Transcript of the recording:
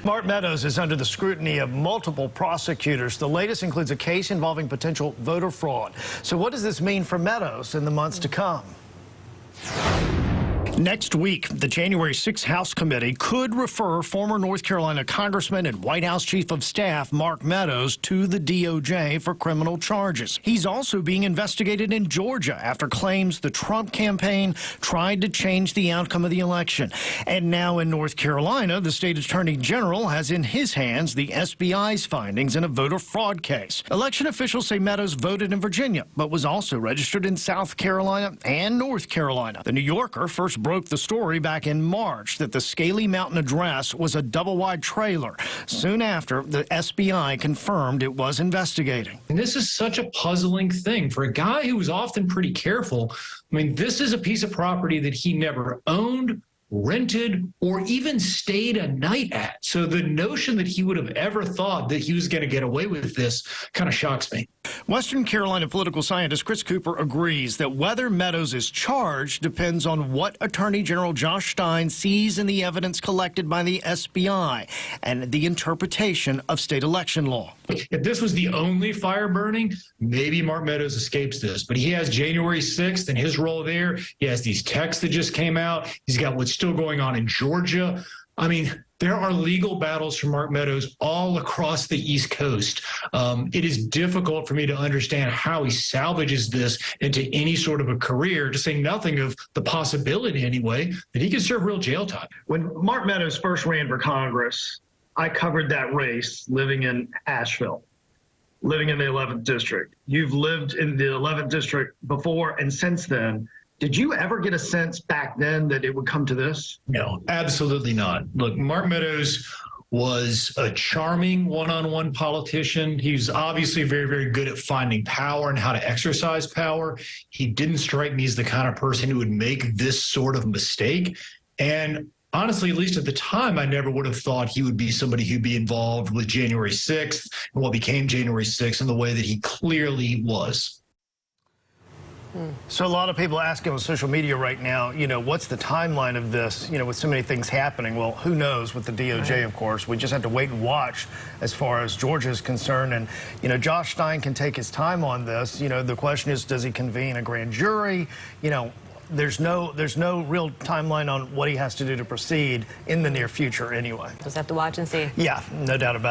Mark Meadows is under the scrutiny of multiple prosecutors. The latest includes a case involving potential voter fraud. So what does this mean for Meadows in the months to come? Next week, the January 6th House Committee could refer former North Carolina Congressman and White House Chief of Staff Mark Meadows to the DOJ for criminal charges. He's also being investigated in Georgia after claims the Trump campaign tried to change the outcome of the election. And now in North Carolina, the state attorney general has in his hands the SBI's findings in a voter fraud case. Election officials say Meadows voted in Virginia, but was also registered in South Carolina and North Carolina. The New Yorker first broke the story back in March that the Scaly Mountain address was a double-wide trailer. Soon after, the SBI confirmed it was investigating. And this is such a puzzling thing for a guy who was often pretty careful. I mean, this is a piece of property that he never owned, rented, or even stayed a night at. So the notion that he would have ever thought that he was going to get away with this kind of shocks me. Western Carolina political scientist Chris Cooper agrees that whether Meadows is charged depends on what Attorney General Josh Stein sees in the evidence collected by the SBI and the interpretation of state election law. If this was the only fire burning, maybe Mark Meadows escapes this. But he has January 6th and his role there. He has these texts that just came out. He's got what's still going on in Georgia. I mean, there are legal battles for Mark Meadows all across the East Coast. It is difficult for me to understand how he salvages this into any sort of a career, to say nothing of the possibility anyway that he could serve real jail time. When Mark Meadows first ran for Congress, I covered that race living in Asheville, living in the 11th district. You've lived in the 11th district before and since then. Did you ever get a sense back then that it would come to this? No, absolutely not. Look, Mark Meadows was a charming one-on-one politician. He's obviously very, very good at finding power and how to exercise power. He didn't strike me as the kind of person who would make this sort of mistake. And honestly, at least at the time, I never would have thought he would be somebody who'd be involved with January 6th and what became January 6th in the way that he clearly was. So a lot of people asking on social media right now, what's the timeline of this, with so many things happening? Well, who knows with the DOJ, of course. We just have to wait and watch as far as Georgia is concerned. And, Josh Stein can take his time on this. The question is, does he convene a grand jury? There's no real timeline on what he has to do to proceed in the near future anyway. Just have to watch and see. Yeah, no doubt about it.